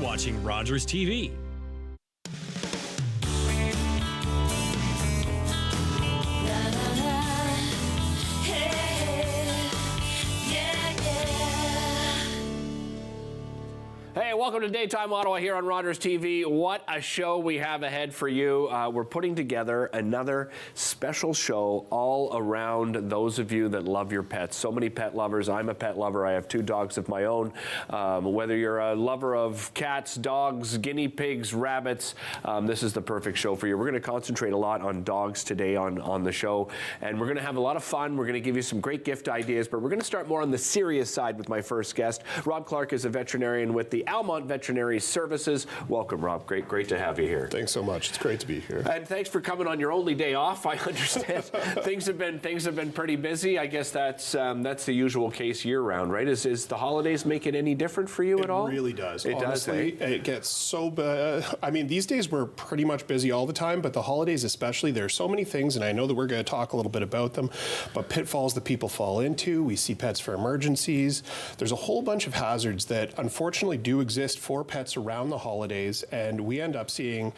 watching Rogers TV. Hey, welcome to Daytime Ottawa here on Rogers TV. What a show we have ahead for you. We're putting together another special show all around those of you that love your pets. So many pet lovers. I'm a pet lover. I have 2 dogs of my own. Whether you're a lover of cats, dogs, guinea pigs, rabbits, this is the perfect show for you. We're going to concentrate a lot on dogs today on the show, and we're going to have a lot of fun. We're going to give you some great gift ideas, but we're going to start more on the serious side with my first guest. Rob Clark is a veterinarian with the Almont Veterinary Services. Welcome, Rob. Great to have you here. Thanks so much. It's great to be here. And thanks for coming on your only day off. I understand things have been pretty busy. I guess that's the usual case year round, right? Is the holidays make it any different for you at all? It really does. It Honestly, does. It gets so bad. I mean, these days we're pretty much busy all the time, but the holidays especially, there's so many things, and I know that we're going to talk a little bit about them, but pitfalls that people fall into. We see pets for emergencies. There's a whole bunch of hazards that unfortunately do exist for pets around the holidays, and we end up seeing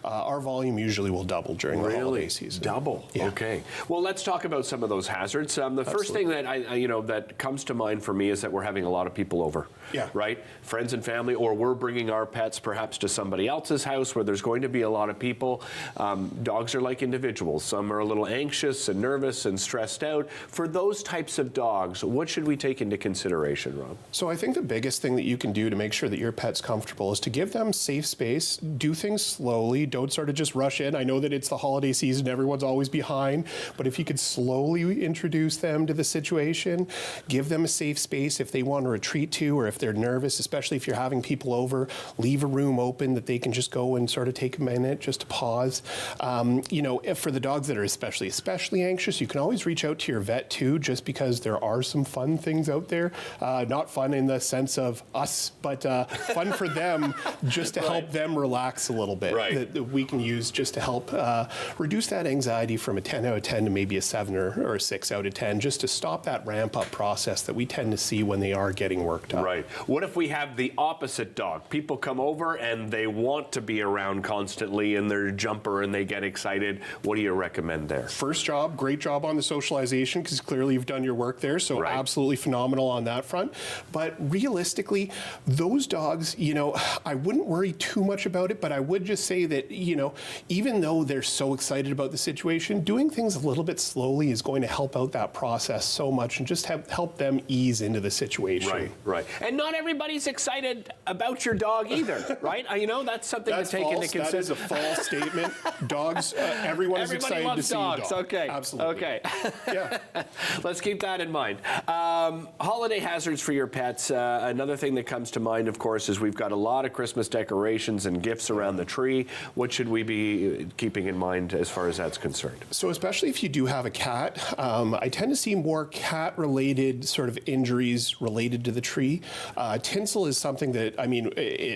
our volume usually will double during the holiday season. Double. Yeah. Okay. Well, let's talk about some of those hazards. The first thing that that comes to mind for me is that we're having a lot of people over. Yeah. Right? Friends and family, or we're bringing our pets perhaps to somebody else's house where there's going to be a lot of people. Dogs are like individuals. Some are a little anxious and nervous and stressed out. For those types of dogs, what should we take into consideration, Rob? So I think the biggest thing that you can do to make sure that your pet's comfortable is to give them safe space, do things slowly, don't sort of just rush in. I know that it's the holiday season, everyone's always behind, but if you could slowly introduce them to the situation, give them a safe space if they want to retreat to, or if they're nervous, especially if you're having people over, leave a room open that they can just go and sort of take a minute just to pause. If for the dogs that are especially anxious, you can always reach out to your vet too, just because there are some fun things out there. Not fun in the sense of us, but fun for them, just to help them relax a little bit, that we can use just to help reduce that anxiety from a 10 out of 10 to maybe a 7 or a 6 out of 10, just to stop that ramp up process that we tend to see when they are getting worked up. Right. What if we have the opposite dog? People come over and they want to be around constantly in their jumper and they get excited. What do you recommend there? First job, great job on the socialization, because clearly you've done your work there, so absolutely phenomenal on that front. But realistically, those dogs, I wouldn't worry too much about it, but I would just say that, even though they're so excited about the situation, doing things a little bit slowly is going to help out that process so much and just help them ease into the situation. Right. And not everybody's excited about your dog either, right? That's something to take into consideration. That is a false statement. Dogs, everyone is excited to see dogs. Okay. Absolutely. Okay. Yeah. Let's keep that in mind. Holiday hazards for your pets. Another thing that comes to mind, of course, is we've got a lot of Christmas decorations and gifts around the tree. What should we be keeping in mind as far as that's concerned? So especially if you do have a cat, I tend to see more cat-related sort of injuries related to the tree. Tinsel is something that,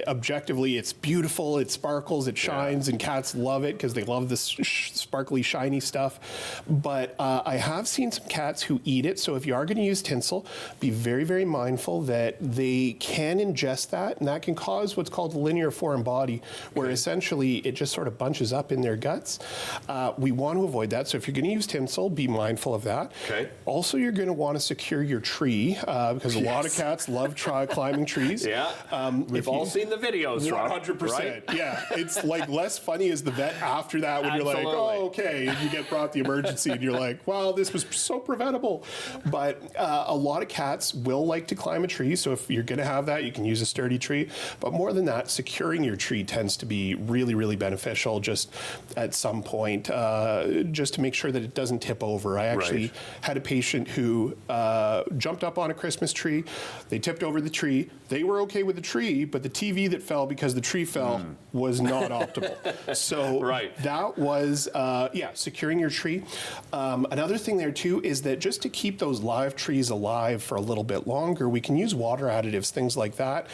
objectively, it's beautiful, it sparkles, it shines, and cats love it because they love this sparkly, shiny stuff. But I have seen some cats who eat it, so if you are going to use tinsel, be very, very mindful that they can ingest that, and that can cause what's called a linear foreign body, where essentially it just sort of bunches up in their guts. We want to avoid that, so if you're going to use tinsel, be mindful of that. Okay. Also, you're going to want to secure your tree, because a lot of cats love climbing trees. Yeah, we've all seen the videos, 100%. Right? Yeah, it's like less funny as the vet after that when you're like, oh, okay, and you get brought the emergency and you're like, wow, this was so preventable. But a lot of cats will like to climb a tree, so if you're going to have that, you can use a sturdy tree. But more than that, securing your tree tends to be really, really beneficial just at some point, just to make sure that it doesn't tip over. I actually had a patient who jumped up on a Christmas tree. They tipped over the tree. They were okay with the tree, but the TV that fell because the tree fell was not optimal. So that was, securing your tree. Another thing there too is that just to keep those live trees alive for a little bit longer, we can use water additives, things like that.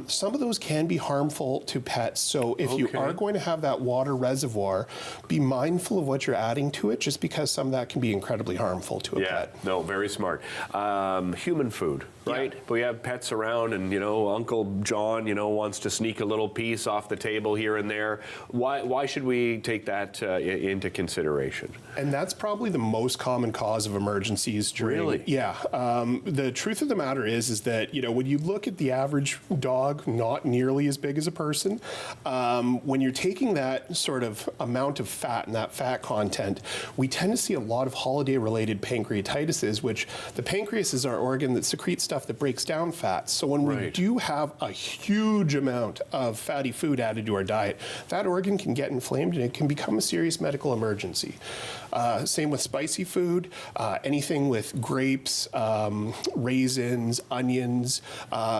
Some of those can be harmful to pets. So if you are going to have that water reservoir, be mindful of what you're adding to it, just because some of that can be incredibly harmful to a pet. No, very smart. Human food. right? Yeah. But we have pets around, and Uncle John, wants to sneak a little piece off the table here and there. Why should we take that into consideration? And that's probably the most common cause of emergencies during. Really? Yeah. The truth of the matter is that when you look at the average dog, not nearly as big as a person, when you're taking that sort of amount of fat and that fat content, we tend to see a lot of holiday-related pancreatitis, which the pancreas is our organ that secretes stuff that breaks down fats. So when we do have a huge amount of fatty food added to our diet, that organ can get inflamed and it can become a serious medical emergency. Same with spicy food, anything with grapes, raisins, onions,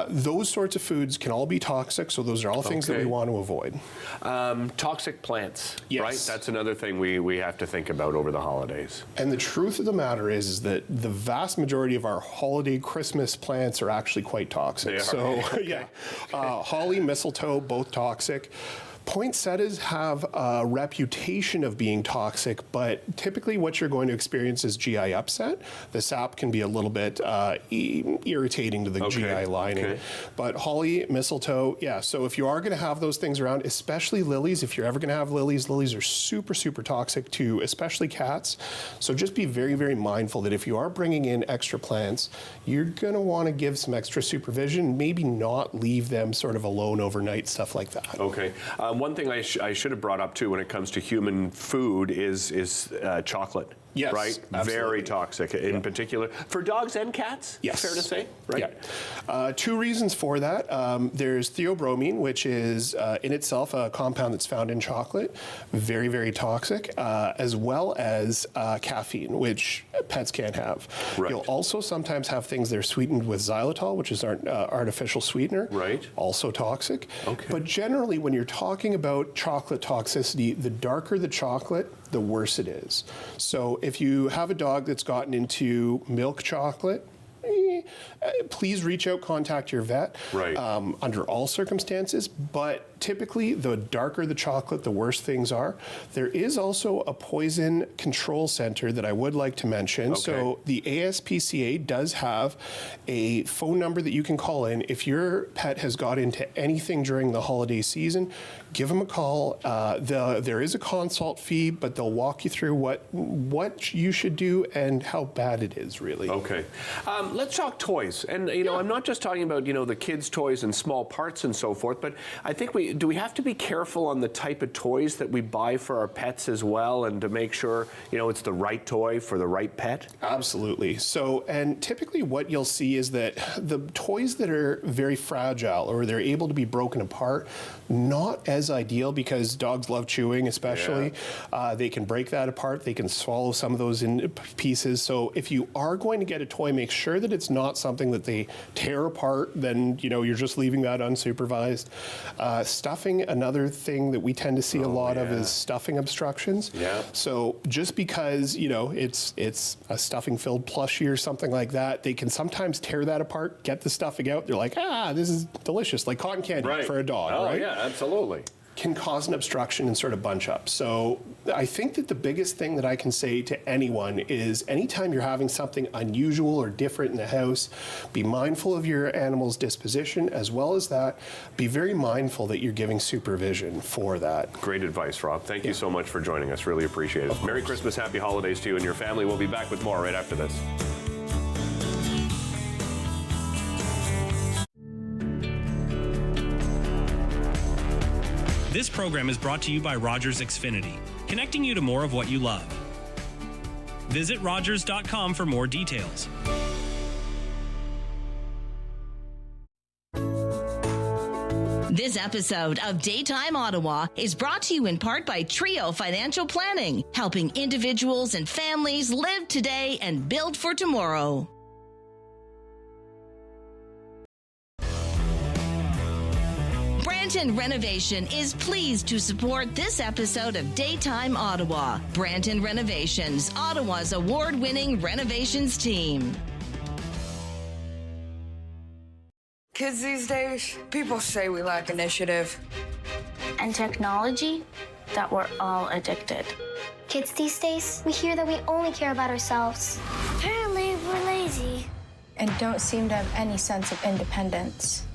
those sorts of foods can all be toxic, so those are all things that we want to avoid. Toxic plants, yes. Right? That's another thing we have to think about over the holidays. And the truth of the matter is that the vast majority of our holiday Christmas plants are actually quite toxic. They are. So, yeah, holly, mistletoe, both toxic. Poinsettias have a reputation of being toxic, but typically what you're going to experience is GI upset. The sap can be a little bit irritating to the GI lining. Okay. But holly, mistletoe, yeah. So if you are going to have those things around, especially lilies, if you're ever going to have lilies, lilies are super, super toxic to especially cats. So just be very, very mindful that if you are bringing in extra plants, you're going to want to give some extra supervision, maybe not leave them sort of alone overnight, stuff like that. Okay. One thing I should have brought up too when it comes to human food is chocolate. Yes, right? Absolutely. Very toxic in particular. For dogs and cats? Yes. Fair to say? Right? Yeah. Two reasons for that. There's theobromine, which is in itself a compound that's found in chocolate. Very, very toxic. As well as caffeine, which pets can't have. Right. You'll also sometimes have things that are sweetened with xylitol, which is our artificial sweetener. Right. Also toxic. Okay. But generally, when you're talking about chocolate toxicity, the darker the chocolate, the worse it is. So if you have a dog that's gotten into milk chocolate, please reach out, contact your vet. Right. Under all circumstances, but typically the darker the chocolate, the worse things are. There is also a poison control center that I would like to mention. Okay. So the ASPCA does have a phone number that you can call in. If your pet has got into anything during the holiday season, give them a call. There is a consult fee, but they'll walk you through what you should do and how bad it is, really. Okay. Let's talk toys. And, I'm not just talking about, the kids' toys and small parts and so forth, but I think do we have to be careful on the type of toys that we buy for our pets as well, and to make sure, it's the right toy for the right pet? Absolutely. So, and typically what you'll see is that the toys that are very fragile or they're able to be broken apart, not as ideal because dogs love chewing especially. Yeah. They can break that apart. They can swallow some of those in pieces. So if you are going to get a toy, make sure that it's not something that they tear apart, then you're just leaving that unsupervised. Stuffing, another thing that we tend to see a lot of is stuffing obstructions. Yeah. So just because it's a stuffing filled plushie or something like that, they can sometimes tear that apart, get the stuffing out. They're like, this is delicious, like cotton candy for a dog. Oh right? Yeah, absolutely. Can cause an obstruction and sort of bunch up. So I think that the biggest thing that I can say to anyone is anytime you're having something unusual or different in the house, be mindful of your animal's disposition, as well as that, be very mindful that you're giving supervision for that. Great advice, Rob. Thank you so much for joining us. Really appreciate it. Merry Christmas, happy holidays to you and your family. We'll be back with more right after this. This program is brought to you by Rogers Xfinity, connecting you to more of what you love. Visit Rogers.com for more details. This episode of Daytime Ottawa is brought to you in part by Trio Financial Planning, helping individuals and families live today and build for tomorrow. Branton Renovation is pleased to support this episode of Daytime Ottawa. Branton Renovations, Ottawa's award-winning renovations team. Kids these days, people say we lack initiative. And technology, that we're all addicted. Kids these days, we hear that we only care about ourselves. Apparently, we're lazy. and don't seem to have any sense of independence.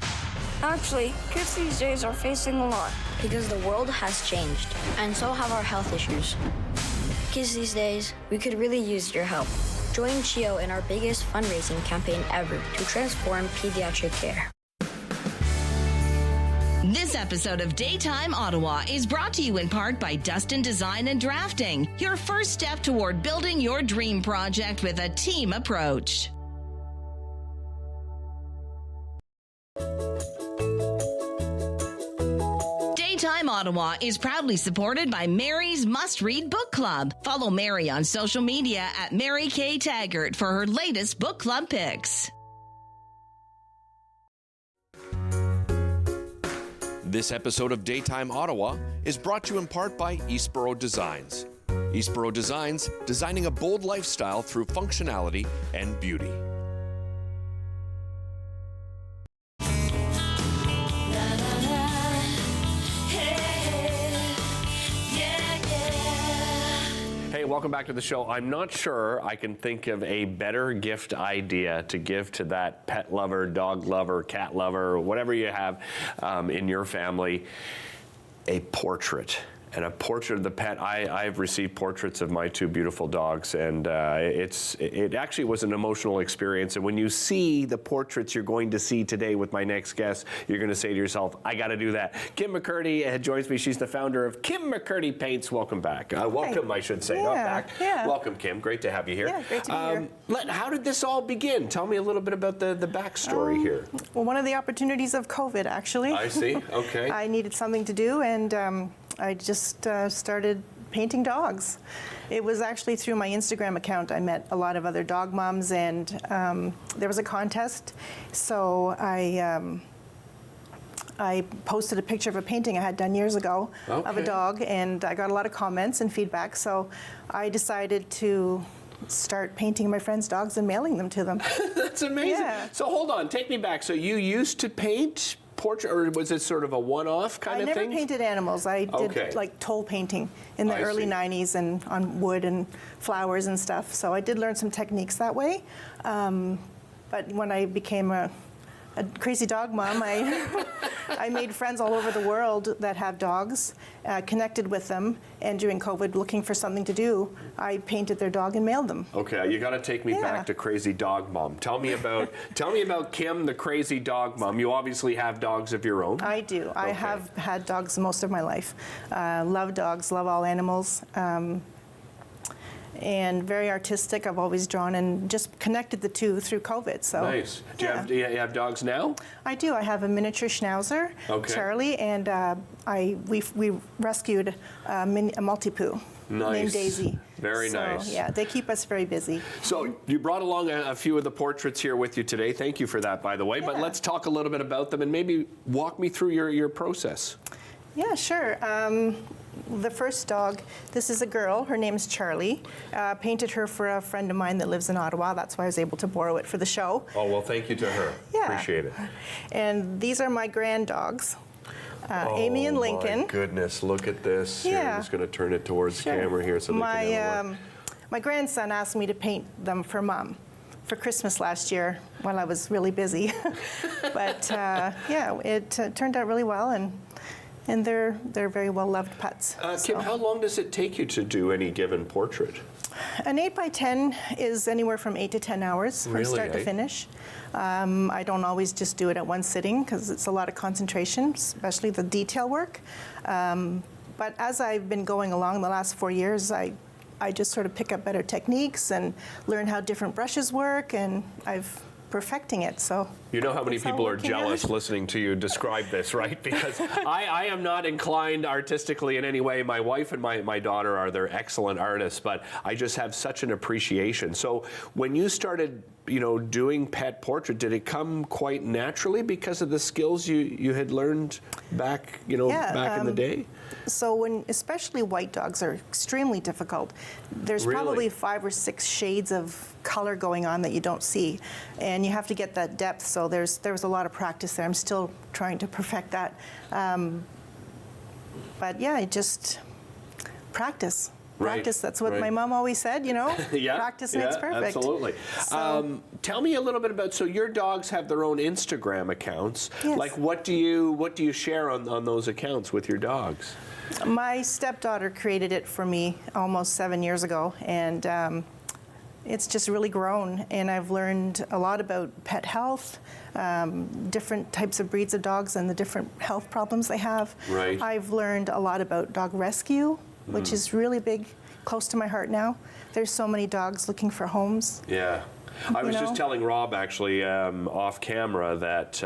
Actually, kids these days are facing a lot because the world has changed, and so have our health issues. Kids these days, we could really use your help. Join CHIO in our biggest fundraising campaign ever to transform pediatric care. This episode of Daytime Ottawa is brought to you in part by Dustin Design and Drafting, your first step toward building your dream project with a team approach. Daytime Ottawa is proudly supported by Mary's Must Read Book Club. Follow Mary on social media at Mary K. Taggart for her latest book club picks. This episode of Daytime Ottawa is brought to you in part by Eastboro Designs. Eastboro Designs, designing a bold lifestyle through functionality and beauty. Hey, welcome back to the show. I'm not sure I can think of a better gift idea to give to that pet lover, dog lover, cat lover, whatever you have in your family. A portrait. And a portrait of the pet. I've received portraits of my two beautiful dogs, and it actually was an emotional experience. And when you see the portraits you're going to see today with my next guest, you're going to say to yourself, I got to do that. Kim McCurdy joins me. She's the founder of Kim McCurdy Paints. Welcome back. Welcome, I should say, not back. Yeah. Welcome, Kim. Great to have you here. Yeah, great to be here. How did this all begin? Tell me a little bit about the backstory here. Well, one of the opportunities of COVID, actually. I see. Okay. I needed something to do, and I just started painting dogs. It was actually through my Instagram account. I met a lot of other dog moms, and there was a contest. So I posted a picture of a painting I had done years ago of a dog, and I got a lot of comments and feedback. So I decided to start painting my friends' dogs and mailing them to them. That's amazing. Yeah. So hold on, take me back. So you used to paint portrait, or was it sort of a one-off kind of thing? I never painted animals. I did like toll painting in the early 90s and on wood and flowers and stuff. So I did learn some techniques that way. But when I became a crazy dog mom, I made friends all over the world that have dogs, connected with them, and during COVID, looking for something to do, I painted their dog and mailed them. Okay, you got to take me back to crazy dog mom. Tell me about Kim, the crazy dog mom. You obviously have dogs of your own. I do. I have had dogs most of my life. Love dogs, love all animals. And very artistic. I've always drawn and just connected the two through COVID. So nice. Do you have dogs now? I do. I have a miniature Schnauzer, Charlie, and we rescued a Maltipoo named Daisy. Very nice. Yeah, they keep us very busy. So you brought along a few of the portraits here with you today. Thank you for that, by the way. Yeah. But let's talk a little bit about them and maybe walk me through your process. Yeah, sure. The first dog, this is a girl. Her name's Charlie. Painted her for a friend of mine that lives in Ottawa. That's why I was able to borrow it for the show. Oh, well, thank you to her. Yeah. Appreciate it. And these are my grand dogs, Amy and Lincoln. Oh, my goodness. Look at this. Yeah. Here, I'm just going to turn it towards the camera here so they can have a look. My grandson asked me to paint them for Mom for Christmas last year while I was really busy. But, yeah, it turned out really well, and they're very well-loved pets. Kim, how long does it take you to do any given portrait? An 8x10 is anywhere from 8 to 10 hours from start to finish. I don't always just do it at one sitting because it's a lot of concentration, especially the detail work. But as I've been going along the last 4 years, I just sort of pick up better techniques and learn how different brushes work, and I've perfecting it. So you know how many people are jealous listening to you describe this, right? Because I am not inclined artistically in any way. My wife and my daughter they're excellent artists, but I just have such an appreciation. So when you started, doing pet portrait, did it come quite naturally because of the skills you had learned back, back in the day? So especially white dogs are extremely difficult. There's probably 5 or 6 shades of color going on that you don't see, and you have to get that depth. So there was a lot of practice there. I'm still trying to perfect that. But yeah, just practice. Practice, that's what my mom always said, you know? Yeah, practice makes perfect. Absolutely. So, tell me a little bit about, so your dogs have their own Instagram accounts. Yes. Like what do you share on those accounts with your dogs? my stepdaughter created it for me almost 7 years ago, and it's just really grown, and I've learned a lot about pet health, different types of breeds of dogs and the different health problems they have. Right. I've learned a lot about dog rescue, which is really big, close to my heart now. There's so many dogs looking for homes. Yeah. I was just telling Rob, actually, off camera, that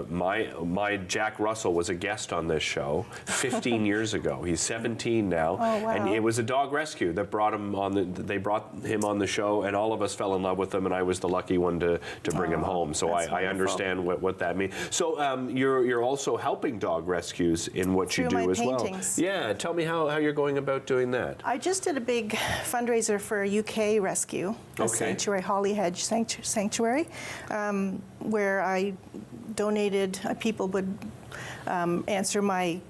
my Jack Russell was a guest on this show 15 years ago. He's 17 now, oh, wow. and it was a dog rescue that brought him on. They brought him on the show, and all of us fell in love with him, and I was the lucky one to bring him home. So I understand what that means. So you're also helping dog rescues in what you do as well. Yeah, tell me how you're going about doing that. I just did a big fundraiser for a UK rescue, a sanctuary, Holly Hedge Sanctuary, where I donated, people would answer my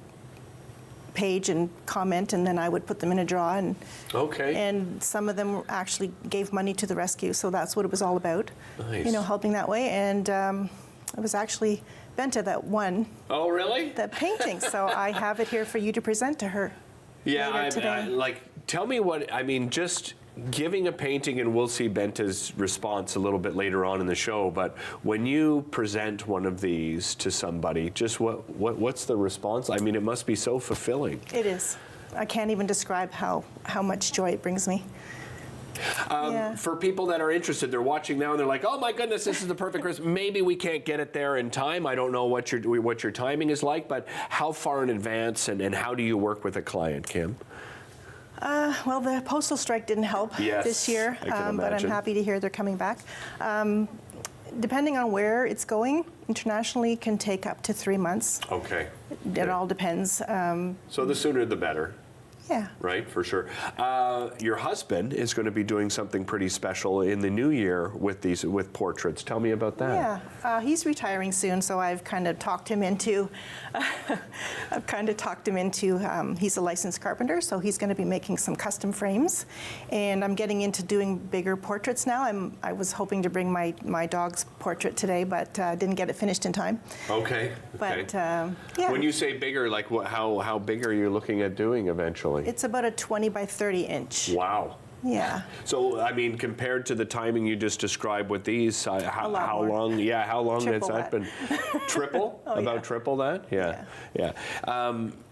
page and comment, and then I would put them in a draw, and some of them actually gave money to the rescue, so that's what it was all about. Nice. You know, helping that way, and it was actually Benta that won. Oh, really? The painting, so I have it here for you to present to her. Yeah, today. Tell me what, I mean, just giving a painting, and we'll see Benta's response a little bit later on in the show, but when you present one of these to somebody, just what's the response? I mean, it must be so fulfilling. It is. I can't even describe how much joy it brings me. For people that are interested, they're watching now and they're like, oh my goodness, this is the perfect Christmas. Maybe we can't get it there in time. I don't know what your timing is like, but how far in advance and how do you work with a client, Kim? Well, the postal strike didn't help this year, but I'm happy to hear they're coming back. Depending on where it's going, internationally can take up to 3 months. Okay. It all depends. So the sooner the better. Yeah. Right, for sure. Your husband is going to be doing something pretty special in the new year with portraits. Tell me about that. Yeah, he's retiring soon, so I've kind of talked him into. He's a licensed carpenter, so he's going to be making some custom frames, and I'm getting into doing bigger portraits now. I was hoping to bring my dog's portrait today, but didn't get it finished in time. Okay. But yeah. When you say bigger, like how big are you looking at doing eventually? It's about a 20 by 30 inch. Wow. Yeah. So, I mean, compared to the timing you just described with these, how long? Yeah, how long has that been? Triple? Triple that? Yeah.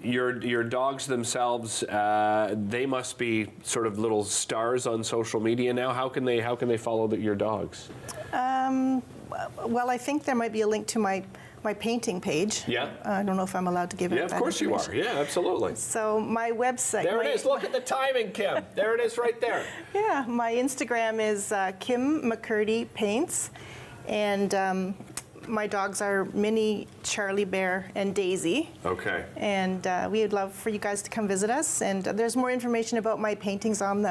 Your dogs themselves, they must be sort of little stars on social media now. How can they follow your dogs? Well, I think there might be a link to my painting page. Yeah. I don't know if I'm allowed to give it. Yeah, of course you are. Yeah, absolutely. So my website. There it is. Look at the timing, Kim. There it is right there. Yeah, my Instagram is Kim McCurdy Paints, and my dogs are Minnie, Charlie Bear, and Daisy. Okay. And we would love for you guys to come visit us. And there's more information about my paintings on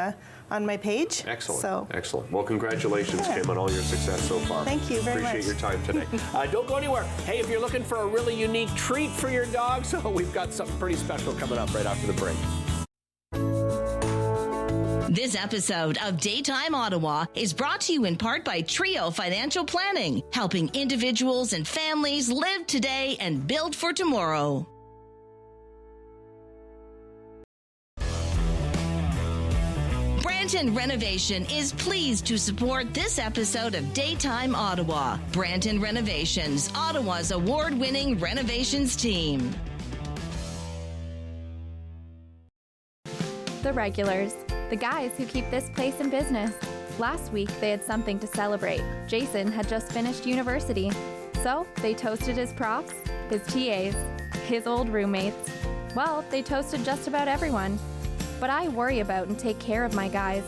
my page. Excellent. Excellent. Well, congratulations, Kim, on all your success so far. Thank you very much. Appreciate your time today. Don't go anywhere. Hey, if you're looking for a really unique treat for your dog, so we've got something pretty special coming up right after the break. This episode of Daytime Ottawa is brought to you in part by Trio Financial Planning, helping individuals and families live today and build for tomorrow. Branton Renovation is pleased to support this episode of Daytime Ottawa. Branton Renovations, Ottawa's award-winning renovations team. The regulars, the guys who keep this place in business. Last week, they had something to celebrate. Jason had just finished university. So they toasted his profs, his TAs, his old roommates. Well, they toasted just about everyone. But I worry about and take care of my guys.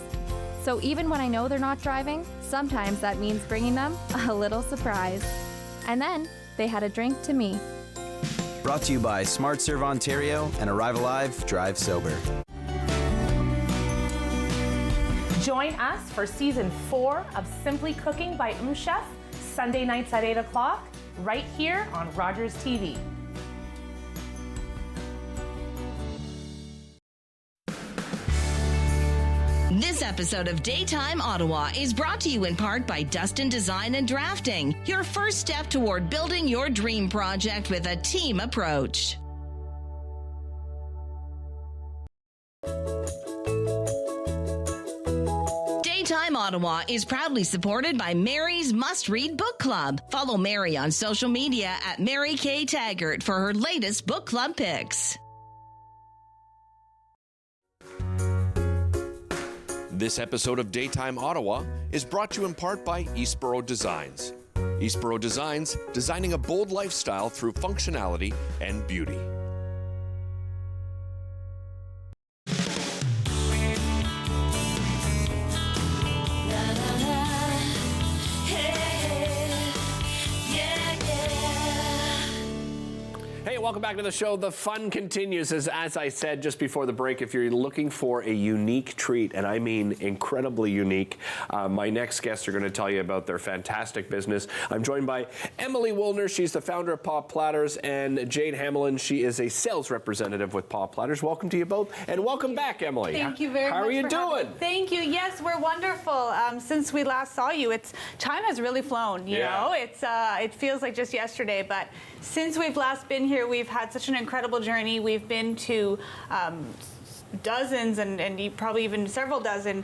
So even when I know they're not driving, sometimes that means bringing them a little surprise. And then they had a drink to me. Brought to you by Smart Serve Ontario and Arrive Alive, Drive Sober. Join us for Season 4 of Simply Cooking by Chef, Sunday nights at 8 o'clock, right here on Rogers TV. This episode of Daytime Ottawa is brought to you in part by Dustin Design and Drafting, your first step toward building your dream project with a team approach. Daytime Ottawa is proudly supported by Mary's Must Read Book Club. Follow Mary on social media at Mary K. Taggart for her latest book club picks. This episode of Daytime Ottawa is brought to you in part by Eastboro Designs. Eastboro Designs, designing a bold lifestyle through functionality and beauty. Welcome back to the show. The fun continues. As I said just before the break, if you're looking for a unique treat, and I mean incredibly unique, my next guests are going to tell you about their fantastic business. I'm joined by Emily Woolner. She's the founder of Paw Platters, and Jade Hamelin. She is a sales representative with Paw Platters. Welcome to you both, and welcome back, Emily. Thank you very much. How are you doing? Thank you. Yes, we're wonderful. Since we last saw you, time has really flown. You know, it feels like just yesterday, but since we've last been here, we've had such an incredible journey. We've been to dozens and probably even several dozen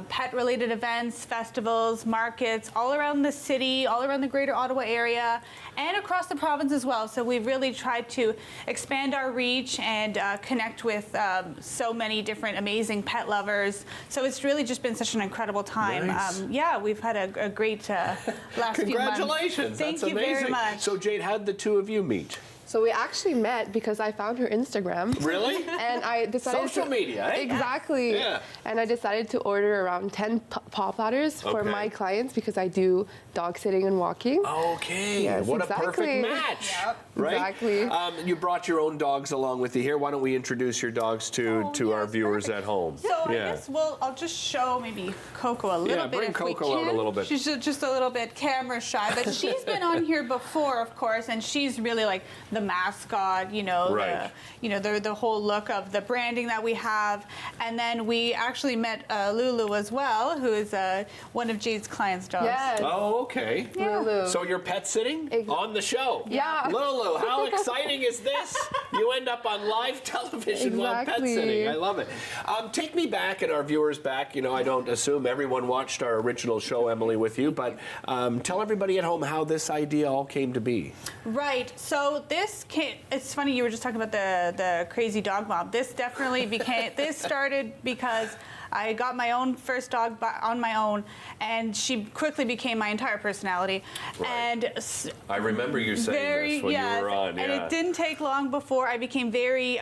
pet-related events, festivals, markets, all around the city, all around the greater Ottawa area, and across the province as well. So we've really tried to expand our reach and connect with so many different amazing pet lovers. So it's really just been such an incredible time. Nice. Yeah, we've had a great last few months. Congratulations. Thank you very much. So Jade, how did the two of you meet? So we actually met because I found her Instagram. Really? And I decided Social media, eh? Exactly. Yeah. And I decided to order around 10 paw platters for my clients because I do dog sitting and walking. Okay. Yes, what exactly. a perfect match. Yep. Right? Exactly. You brought your own dogs along with you here. Why don't we introduce your dogs to our viewers at home? So I guess I'll just show maybe Coco a little bit. Bring if Coco we can. out a little bit. She's just a little bit camera shy, but she's been on here before, of course, and she's really like the mascot. The whole look of the branding that we have. And then we actually met Lulu as well, who is one of Jade's clients' dogs. Yes. Oh, okay. Yeah. Lulu. So you're pet sitting on the show? Yeah. Lulu, how exciting is this? You end up on live television while pet sitting. I love it. Take me back and our viewers back. You know, I don't assume everyone watched our original show, Emily, with you, but tell everybody at home how this idea all came to be. Right. So it's funny you were just talking about the crazy dog mom. This definitely this started because I got my own first dog on my own, and she quickly became my entire personality. Right. And I remember you saying this when you were on. And it didn't take long before I became very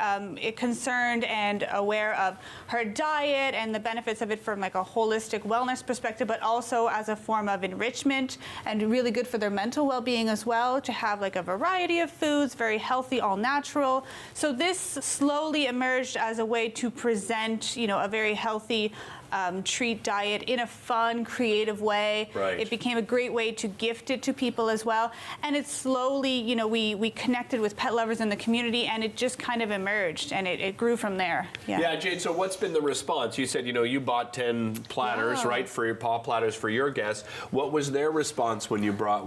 concerned and aware of her diet and the benefits of it from like a holistic wellness perspective, but also as a form of enrichment and really good for their mental well-being as well, to have like a variety of foods, very healthy, all natural. So this slowly emerged as a way to present, a very healthy treat diet in a fun, creative way. Right. It became a great way to gift it to people as well. And it slowly, we connected with pet lovers in the community, and it just kind of emerged, and it grew from there. Yeah, Jade, so what's been the response? You said, you bought 10 platters, right, for your paw platters for your guests. What was their response when you brought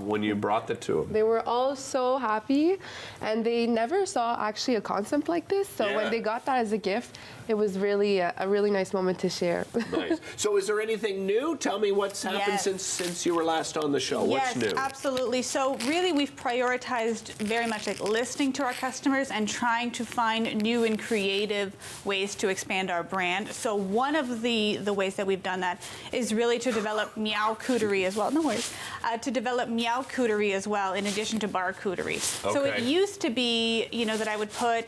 the to them? They were all so happy, and they never saw actually a concept like this. So when they got that as a gift, it was really a really nice moment to share. Nice. So is there anything new? Tell me what's happened since you were last on the show. What's new? Yes, absolutely. So really we've prioritized very much like listening to our customers and trying to find new and creative ways to expand our brand. So one of the ways that we've done that is really to develop meow cootery as well. No worries. To develop meow cootery as well in addition to bar cootery. Okay. So it used to be, that I would put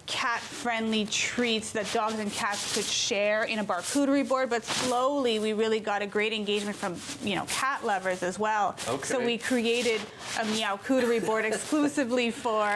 cat-friendly treats that dogs and cats could share in a barcouterie board, but slowly we really got a great engagement from, cat lovers as well. Okay. So we created a meowcouterie board exclusively for,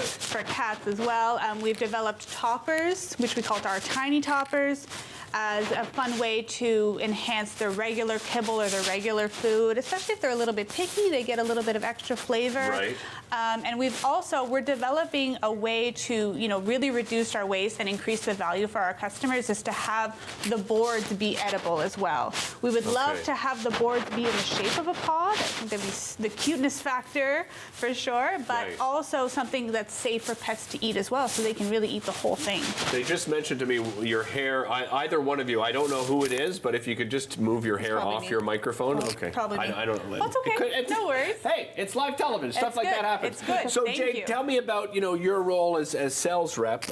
for cats as well. We've developed toppers, which we called our tiny toppers, as a fun way to enhance their regular kibble or their regular food, especially if they're a little bit picky. They get a little bit of extra flavor. Right. And we're developing a way to really reduced our waste and increased the value for our customers is to have the boards be edible as well. We would love to have the boards be in the shape of a pod. I think that'd be the cuteness factor for sure, but also something that's safe for pets to eat as well, so they can really eat the whole thing. They just mentioned to me your hair, either one of you, I don't know who it is, but if you could just move your hair off your microphone. Okay. Probably me. I don't know. That's okay. No worries. Hey, it's live television. Stuff like that happens. It's good. So, Thank Jake, you. tell me about your role as sales rep.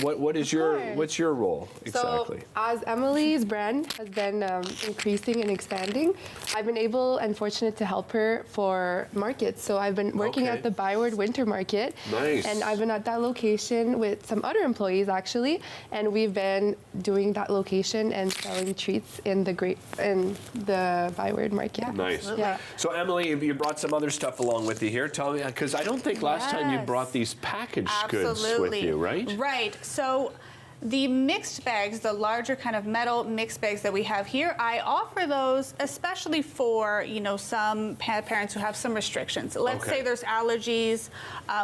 What's your role exactly? So, as Emily's brand has been increasing and expanding, I've been able and fortunate to help her for markets. So I've been working at the Byward Winter Market. Nice. And I've been at that location with some other employees actually, and we've been doing that location and selling treats in the Byward Market. Nice. Yeah. So Emily, you brought some other stuff along with you here. Tell me, because I don't think last time you brought these packaged goods with you, right? Right. So the mixed bags, the larger kind of metal mixed bags that we have here, I offer those especially for, some parents who have some restrictions. Let's say there's allergies.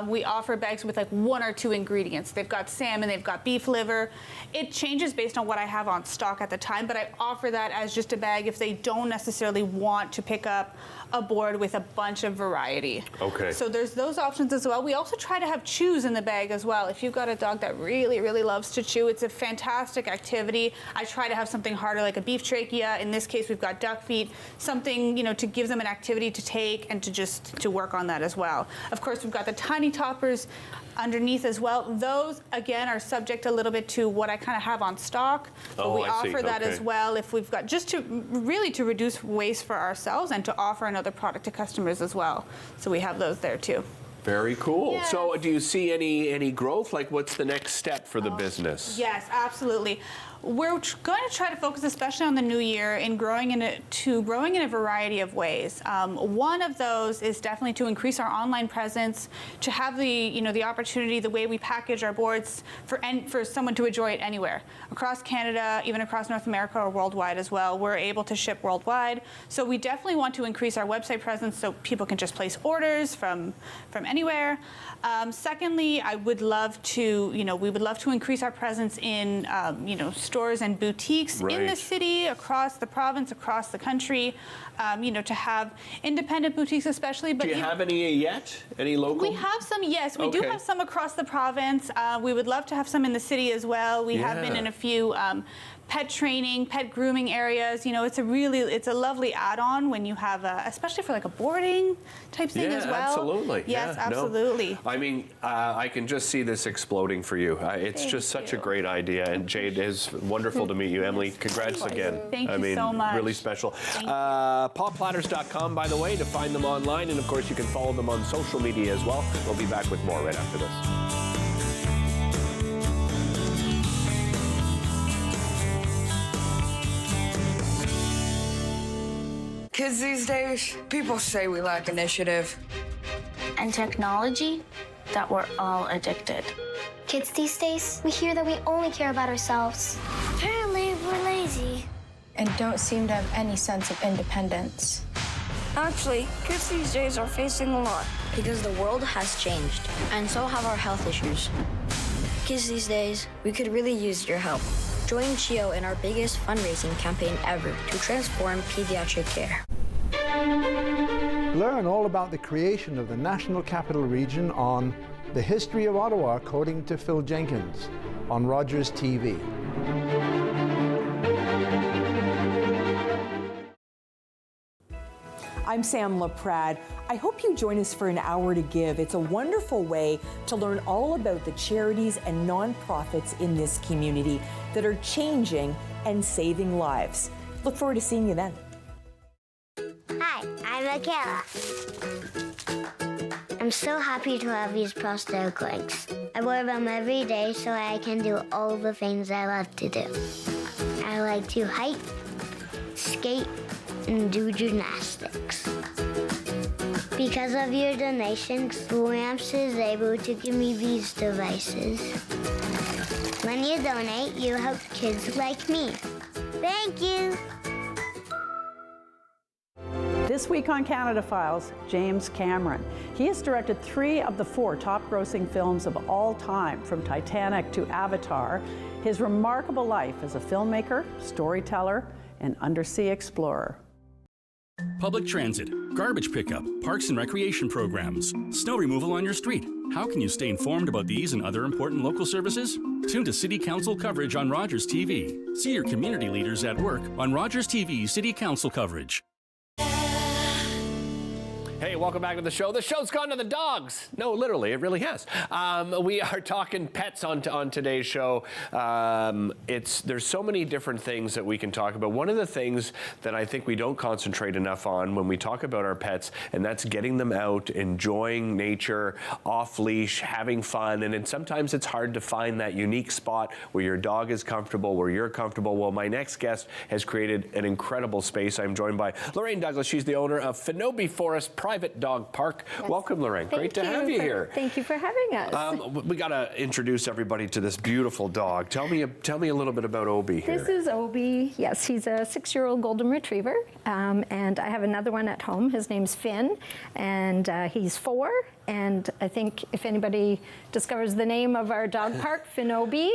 We offer bags with like 1 or 2 ingredients. They've got salmon, they've got beef liver. It changes based on what I have on stock at the time, but I offer that as just a bag if they don't necessarily want to pick up a board with a bunch of variety. Okay. So there's those options as well. We also try to have chews in the bag as well. If you've got a dog that really, really loves to chew, it's a fantastic activity. I try to have something harder like a beef trachea. In this case, we've got duck feet, something, to give them an activity to take and to work on that as well. Of course, we've got the tiny toppers underneath as well. Those, again, are subject a little bit to what I kind of have on stock, but we offer that as well if we've got, just to reduce waste for ourselves and to offer another product to customers as well. So we have those there too. Very cool. Yes. So do you see any growth? Like, what's the next step for the business? Yes, absolutely. We're going to try to focus, especially on the new year, in growing in a variety of ways. One of those is definitely to increase our online presence, to have the opportunity, the way we package our boards for someone to enjoy it anywhere across Canada, even across North America or worldwide as well. We're able to ship worldwide, so we definitely want to increase our website presence so people can just place orders from anywhere. Secondly, we would love to increase our presence in stores and boutiques in the city, across the province, across the country. To have independent boutiques, especially. But do you have any yet? Any local? We have some. Yes, we do have some across the province. We would love to have some in the city as well. We have been in a few pet training, pet grooming areas. It's a lovely add-on when you have, especially for like a boarding type thing as well. Absolutely. Yes, absolutely. No. I mean, I can just see this exploding for you. It's just such a great idea. And Jade, is wonderful to meet you. Emily, congrats again. Thank you so much. Really special. PawPlatters.com, by the way, to find them online. And of course, you can follow them on social media as well. We'll be back with more right after this. Kids these days, people say we lack initiative. And technology, that we're all addicted. Kids these days, we hear that we only care about ourselves. Apparently, we're lazy. And don't seem to have any sense of independence. Actually, kids these days are facing a lot. Because the world has changed, and so have our health issues. Kids these days, we could really use your help. Join CHIO in our biggest fundraising campaign ever to transform pediatric care. Learn all about the creation of the National Capital Region on The History of Ottawa, according to Phil Jenkins, on Rogers TV. I'm Sam LaPrade. I hope you join us for An Hour to Give. It's a wonderful way to learn all about the charities and nonprofits in this community that are changing and saving lives. Look forward to seeing you then. Hi, I'm Michaela. I'm so happy to have these prosthetic legs. I wear them every day so I can do all the things I love to do. I like to hike, skate, and do gymnastics. Because of your donations, Lamps is able to give me these devices. When you donate, you help kids like me. Thank you. This week on Canada Files, James Cameron. He has directed 3 of the 4 top-grossing films of all time, from Titanic to Avatar. His remarkable life as a filmmaker, storyteller, and undersea explorer. Public transit, garbage pickup, parks and recreation programs, snow removal on your street. How can you stay informed about these and other important local services? Tune to City Council coverage on Rogers TV. See your community leaders at work on Rogers TV City Council coverage. Hey, welcome back to the show. The show's gone to the dogs. No, literally, it really has. We are talking pets on today's show. There's so many different things that we can talk about. One of the things that I think we don't concentrate enough on when we talk about our pets, and that's getting them out, enjoying nature, off leash, having fun. And sometimes it's hard to find that unique spot where your dog is comfortable, where you're comfortable. Well, my next guest has created an incredible space. I'm joined by Lorraine Douglas. She's the owner of Finobe Forest Private Dog Park. Yes. Welcome, Lorraine. Great to have you here. Thank you for having us. We got to introduce everybody to this beautiful dog. Tell me a little bit about Obi here. This is Obi. Yes, he's a 6-year-old golden retriever, and I have another one at home. His name's Finn, and he's 4. And I think if anybody discovers the name of our dog park, Finobe,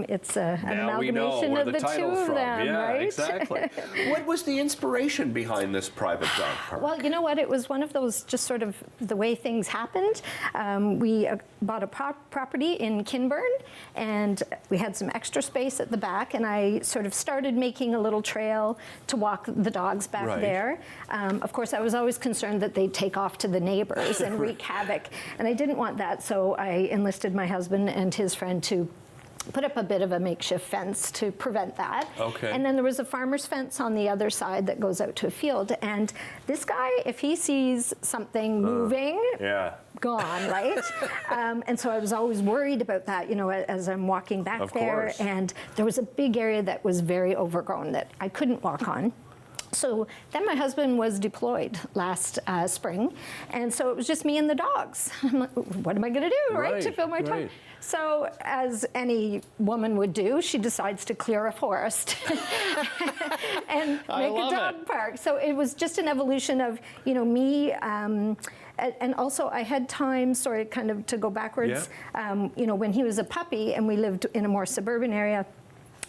it's an amalgamation of the 2 of them, yeah, right? Exactly. What was the inspiration behind this private dog park? Well, you know what? It was one of those just sort of the way things happened. We bought a property in Kinburn, and we had some extra space at the back, and I sort of started making a little trail to walk the dogs back there. Of course, I was always concerned that they'd take off to the neighbors and wreak havoc. And I didn't want that, so I enlisted my husband and his friend to put up a bit of a makeshift fence to prevent that. Okay. And then there was a farmer's fence on the other side that goes out to a field. And this guy, if he sees something moving, gone, right? And so I was always worried about that, you know, as I'm walking back there. And there was a big area that was very overgrown that I couldn't walk on. So then my husband was deployed last spring, and so it was just me and the dogs. I'm like, what am I going to do, right, to fill my time? So as any woman would do, she decides to clear a forest and make a dog park. So it was just an evolution of, you know, me. And also I had time, sorry, kind of to go backwards, you know, when he was a puppy and we lived in a more suburban area,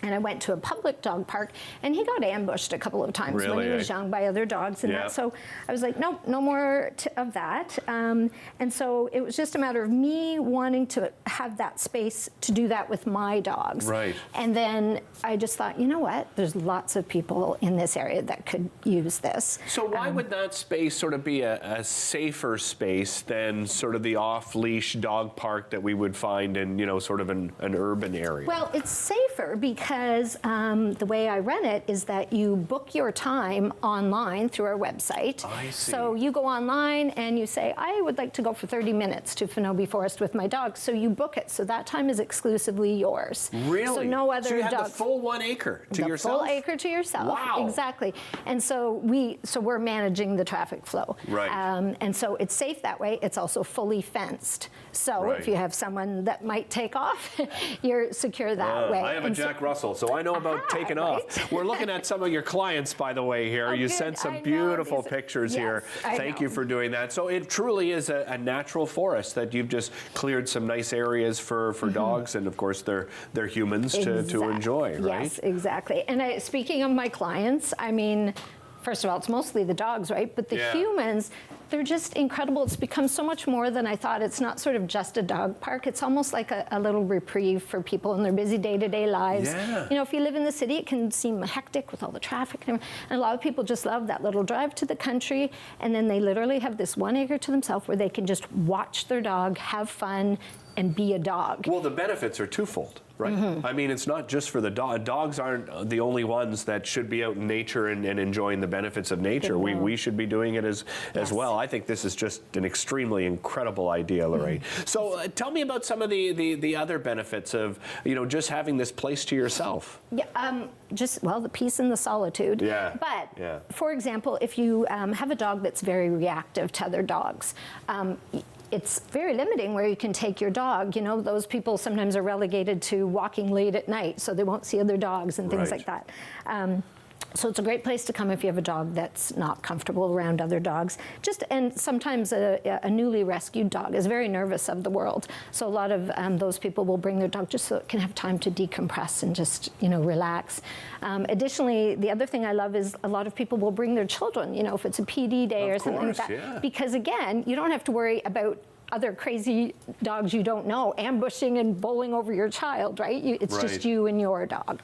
and I went to a public dog park, and he got ambushed a couple of times when he was young by other dogs and that. So I was like, nope, no more of that. And so it was just a matter of me wanting to have that space to do that with my dogs. Right. And then I just thought, you know what? There's lots of people in this area that could use this. So why would that space sort of be a safer space than sort of the off-leash dog park that we would find in, you know, sort of an urban area? Well, it's safer because the way I run it is that you book your time online through our website. I see. So you go online and you say, I would like to go for 30 minutes to Finobe Forest with my dog. So you book it. So that time is exclusively yours. Really? So no other So you have dogs. the full 1 acre to yourself? The full acre to yourself. Wow. Exactly. And so we're managing the traffic flow. Right. And so it's safe that way. It's also fully fenced. So if you have someone that might take off, you're secure that way. I have a Jack Russell, so I know about taking off. We're looking at some of your clients, by the way, here. You sent some beautiful pictures here. Thank you for doing that. So it truly is a natural forest that you've just cleared some nice areas for dogs, and of course they're humans to enjoy, right? Yes, exactly. And speaking of my clients, I mean, first of all, it's mostly the dogs, right? But the humans, they're just incredible. It's become so much more than I thought. It's not sort of just a dog park. It's almost like a little reprieve for people in their busy day-to-day lives. Yeah. You know, if you live in the city, it can seem hectic with all the traffic. And a lot of people just love that little drive to the country. And then they literally have this 1 acre to themselves where they can just watch their dog, have fun, and be a dog. Well, the benefits are twofold, right? I mean, it's not just for the dog. Dogs aren't the only ones that should be out in nature and enjoying the benefits of nature. We should be doing it as well. I think this is just an extremely incredible idea, Lorraine. So tell me about some of the other benefits of, you know, just having this place to yourself. Yeah, the peace and the solitude. Yeah. But, for example, if you have a dog that's very reactive to other dogs, it's very limiting where you can take your dog. You know, those people sometimes are relegated to walking late at night, so they won't see other dogs and things like that. So it's a great place to come if you have a dog that's not comfortable around other dogs. And sometimes a newly rescued dog is very nervous of the world. So a lot of those people will bring their dog just so it can have time to decompress and just, relax. Additionally, the other thing I love is a lot of people will bring their children, if it's a PD day or something like that. Yeah. Because again, you don't have to worry about other crazy dogs you don't know ambushing and bowling over your child, right? It's just you and your dog.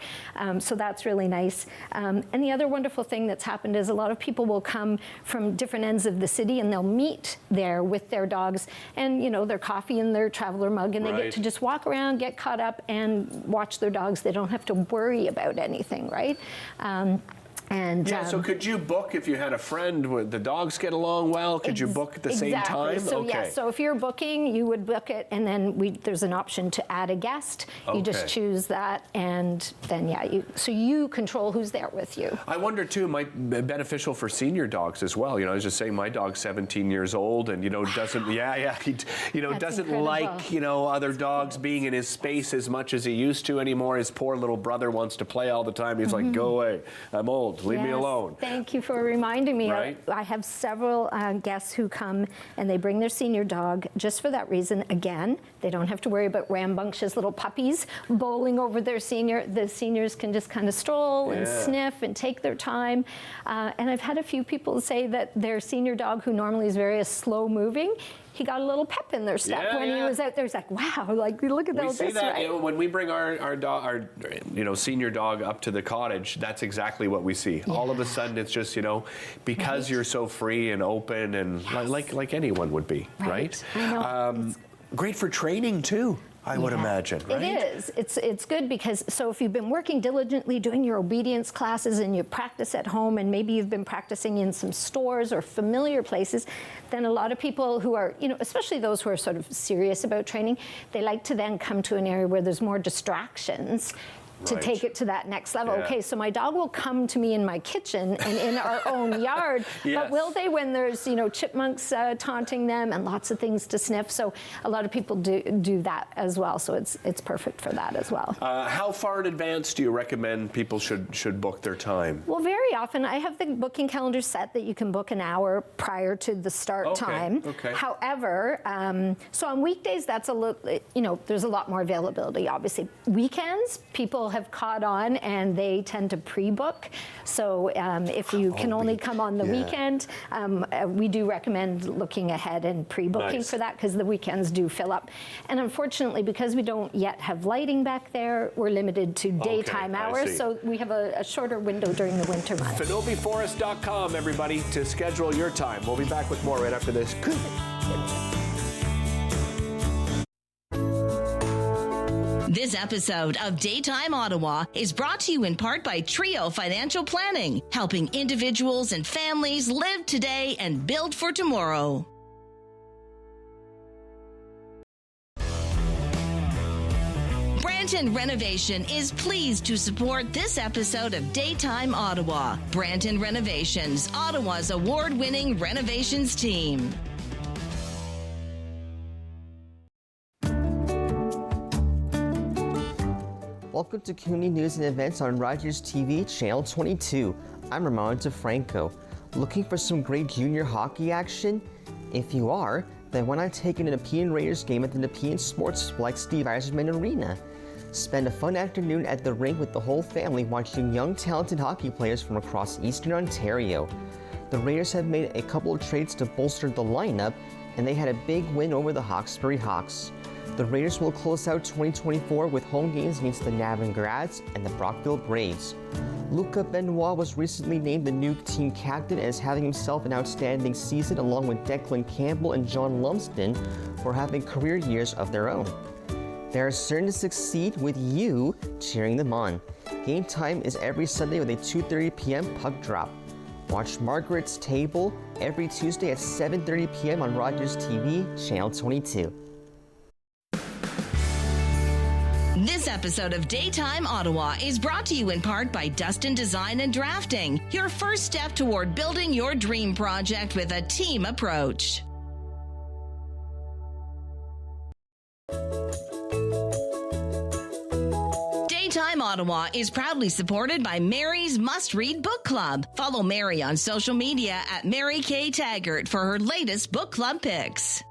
So that's really nice. And the other wonderful thing that's happened is a lot of people will come from different ends of the city and they'll meet there with their dogs and, their coffee and their traveler mug, and they get to just walk around, get caught up, and watch their dogs. They don't have to worry about anything, right? So could you book if you had a friend, would the dogs get along well? Could you book at the same time? So so if you're booking, you would book it, and then there's an option to add a guest. You just choose that, and then so you control who's there with you. I wonder too, might be beneficial for senior dogs as well. I was just saying, my dog's 17 years old, and doesn't doesn't like other dogs being in his space as much as he used to anymore. His poor little brother wants to play all the time. He's like, go away, I'm old. Leave me alone. Thank you for reminding me. Right? I have several guests who come and they bring their senior dog just for that reason. Again, they don't have to worry about rambunctious little puppies bowling over their senior. The seniors can just kind of stroll and sniff and take their time. And I've had a few people say that their senior dog, who normally is very slow moving, he got a little pep in their step when he was out there. It's like, wow, look at all this. We see that when we bring our senior dog up to the cottage. That's exactly what we see. All of a sudden, it's just because you're so free and open and like anyone would be, right? I know. Great for training too, I would imagine, right? It is. It's good because if you've been working diligently doing your obedience classes and you practice at home, and maybe you've been practicing in some stores or familiar places, then a lot of people who are, especially those who are sort of serious about training, they like to then come to an area where there's more distractions to take it to that next level. Okay, so my dog will come to me in my kitchen and in our own yard, but will they when there's, chipmunks taunting them and lots of things to sniff? So a lot of people do that as well. So it's perfect for that as well. How far in advance do you recommend people should book their time? Well, very often I have the booking calendar set that you can book an hour prior to the start time. Okay. However, so on weekdays, that's a little, there's a lot more availability, obviously. Weekends, people have caught on and they tend to pre-book. So if you can only come on the weekend, we do recommend looking ahead and pre-booking for that, because the weekends do fill up. And unfortunately, because we don't yet have lighting back there, we're limited to daytime hours. So we have a shorter window during the winter months. FenobiForest.com, everybody, to schedule your time. We'll be back with more right after this. This episode of Daytime Ottawa is brought to you in part by Trio Financial Planning, helping individuals and families live today and build for tomorrow. Branton Renovation is pleased to support this episode of Daytime Ottawa. Branton Renovations, Ottawa's award-winning renovations team. Welcome to Community News and Events on Rogers TV, Channel 22. I'm Ramon DeFranco. Looking for some great junior hockey action? If you are, then why not take in an Nepean Raiders game at the Nepean Sports like Steve Eiserman Arena? Spend a fun afternoon at the rink with the whole family watching young, talented hockey players from across Eastern Ontario. The Raiders have made a couple of trades to bolster the lineup, and they had a big win over the Hawkesbury Hawks. The Raiders will close out 2024 with home games against the Navan Grads and the Brockville Braves. Luca Benoit was recently named the new team captain and is having himself an outstanding season, along with Declan Campbell and John Lumsden, for having career years of their own. They are certain to succeed with you cheering them on. Game time is every Sunday with a 2:30 p.m. puck drop. Watch Margaret's Table every Tuesday at 7:30 p.m. on Rogers TV, Channel 22. This episode of Daytime Ottawa is brought to you in part by Dustin Design and Drafting, your first step toward building your dream project with a team approach. Daytime Ottawa Ottawa is proudly supported by Mary's Must Read Book Club. Follow Mary on social media at Mary K. Taggart for her latest book club picks.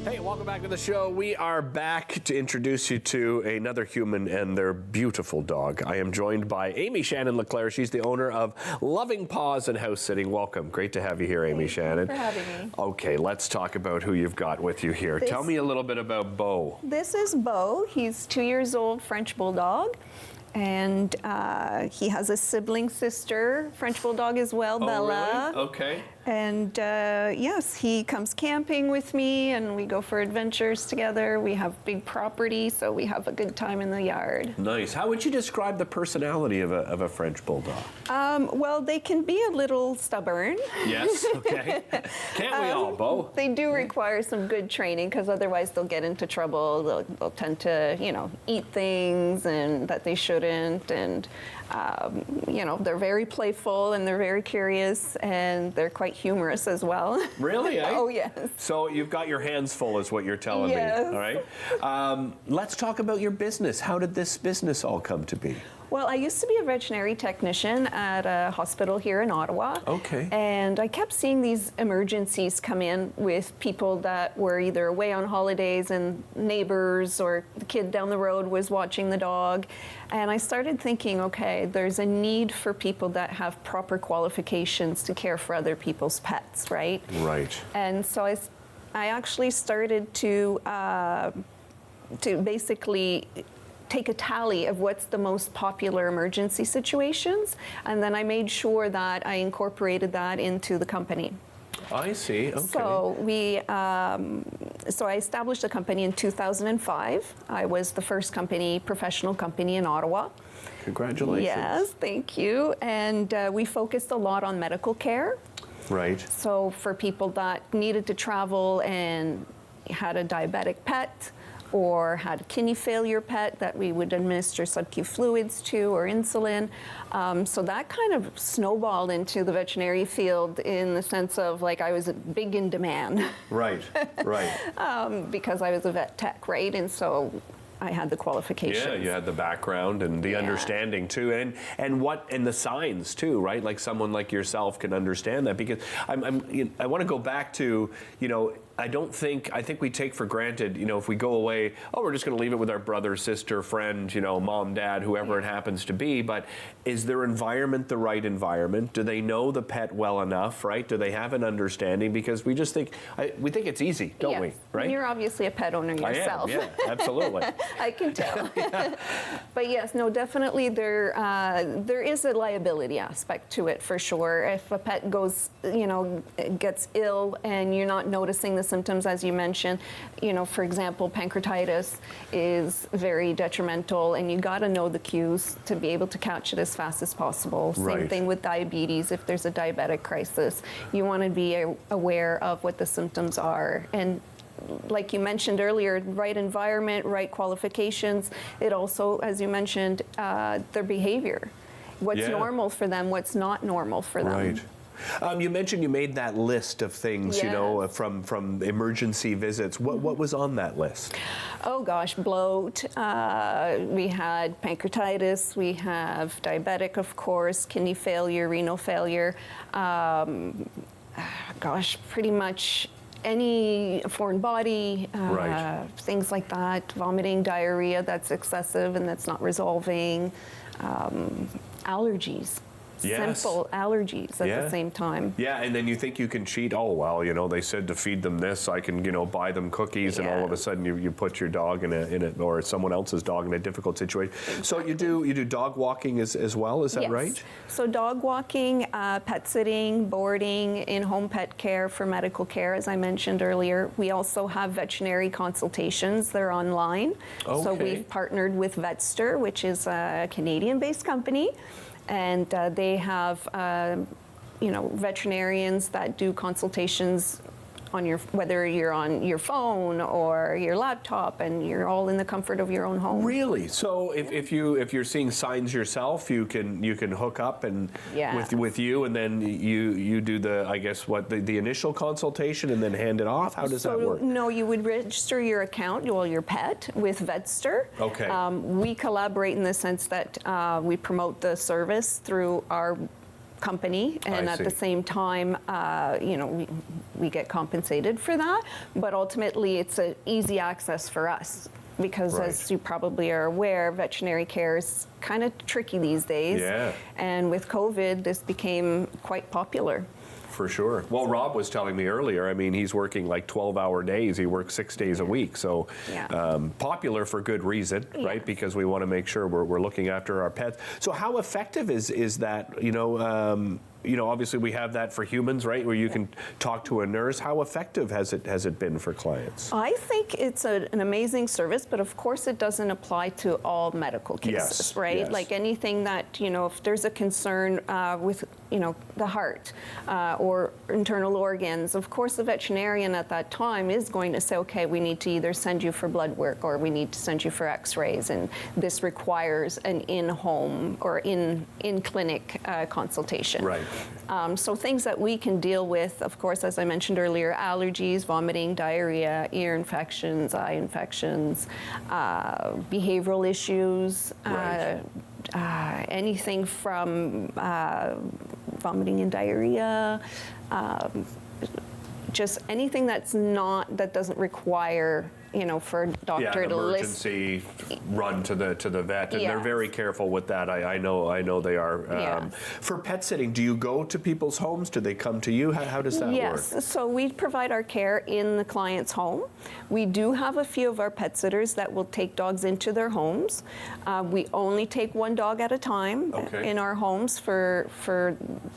Hey, welcome back to the show. We are back to introduce you to another human and their beautiful dog. I am joined by Amy Shannon LeClaire. She's the owner of Loving Paws and House Sitting. Welcome. Great to have you here, Amy Shannon. Thanks for having me. Okay, let's talk about who you've got with you here. Tell me a little bit about Beau. This is Beau. He's 2 years old, French Bulldog. And he has a sibling sister, French Bulldog as well, Bella. Really? Okay. And yes, he comes camping with me and we go for adventures together. We have big property, so we have a good time in the yard. Nice. How would you describe the personality of a French Bulldog? Well, they can be a little stubborn. Yes, okay. Can't we all, Beau? They do require some good training because otherwise they'll get into trouble. They'll tend to, eat things and that they shouldn't. And, they're very playful and they're very curious and they're quite humorous as well. Really, eh? Oh, yes. So you've got your hands full is what you're telling me, all right? Let's talk about your business. How did this business all come to be? Well, I used to be a veterinary technician at a hospital here in Ottawa. Okay. And I kept seeing these emergencies come in with people that were either away on holidays and neighbors or the kid down the road was watching the dog. And I started thinking, okay, there's a need for people that have proper qualifications to care for other people's pets, right? Right. And so I actually started to basically take a tally of what's the most popular emergency situations, and then I made sure that I incorporated that into the company. I see. Okay. So I established a company in 2005. I was the first professional company in Ottawa. Congratulations. Yes, thank you. And we focused a lot on medical care. Right. So for people that needed to travel and had a diabetic pet, or had a kidney failure pet that we would administer sub-Q fluids to or insulin. So that kind of snowballed into the veterinary field in the sense of I was big in demand. Right, right. Because I was a vet tech, right? And so I had the qualifications. Yeah, you had the background and the understanding too, and the signs too, right? Like someone like yourself can understand that, because I want to go back to, I think we take for granted, if we go away, we're just going to leave it with our brother, sister, friend, mom, dad, whoever it happens to be. But is their environment the right environment? Do they know the pet well enough, right? Do they have an understanding? Because we just think, we think it's easy, don't we? Right? And you're obviously a pet owner yourself. I am, yeah, absolutely. I can tell. But yes, no, definitely there is a liability aspect to it for sure. If a pet goes, gets ill and you're not noticing the symptoms, as you mentioned, for example, pancreatitis is very detrimental, and you got to know the cues to be able to catch it as fast as possible. Right. Same thing with diabetes. If there's a diabetic crisis, you want to be aware of what the symptoms are. And like you mentioned earlier, right environment, right qualifications. It also, as you mentioned, their behavior. What's normal for them, what's not normal for them. Right. You mentioned you made that list of things, from emergency visits. What was on that list? Oh gosh, bloat. We had pancreatitis. We have diabetic, of course, kidney failure, renal failure. Pretty much any foreign body, things like that. Vomiting, diarrhea that's excessive and that's not resolving. Allergies. Yes. Simple allergies at the same time. Yeah, and then you think you can cheat. Oh, well, they said to feed them this, I can, buy them cookies, and all of a sudden you put your dog in it, or someone else's dog in a difficult situation. Exactly. So you do dog walking as well, is that right? So dog walking, pet sitting, boarding, in-home pet care for medical care, as I mentioned earlier. We also have veterinary consultations. They're online. Okay. So we've partnered with Vetster, which is a Canadian-based company. And they have, veterinarians that do consultations whether you're on your phone or your laptop, and you're all in the comfort of your own home. Really? So if you're seeing signs yourself, you can hook up and with you, and then you do the initial consultation and then hand it off. How does that work? No, you would register your account, your pet, with Vetster. Okay. We collaborate in the sense that we promote the service through our company, and at the same time, we get compensated for that. But ultimately, it's an easy access for us. Because as you probably are aware, veterinary care is kind of tricky these days. Yeah. And with COVID, this became quite popular. For sure. Well, Rob was telling me earlier, I mean, he's working like 12-hour days. He works 6 days a week. So popular for good reason, right? Because we want to make sure we're looking after our pets. So how effective is that, obviously we have that for humans, right? Where you can talk to a nurse. How effective has it been for clients? I think it's an amazing service, but of course it doesn't apply to all medical cases, right? Yes. Like anything that, if there's a concern with, the heart or internal organs, of course the veterinarian at that time is going to say, okay, we need to either send you for blood work or we need to send you for x-rays, and this requires an in-home or in-clinic consultation. Right. So things that we can deal with, of course, as I mentioned earlier, allergies, vomiting, diarrhea, ear infections, eye infections, behavioral issues, anything from vomiting and diarrhea, just anything that doesn't require for a doctor to list. Emergency run to the vet, and they're very careful with that. I know they are. For pet sitting, do you go to people's homes? Do they come to you? How does that work? Yes, so we provide our care in the client's home. We do have a few of our pet sitters that will take dogs into their homes. We only take one dog at a time in our homes for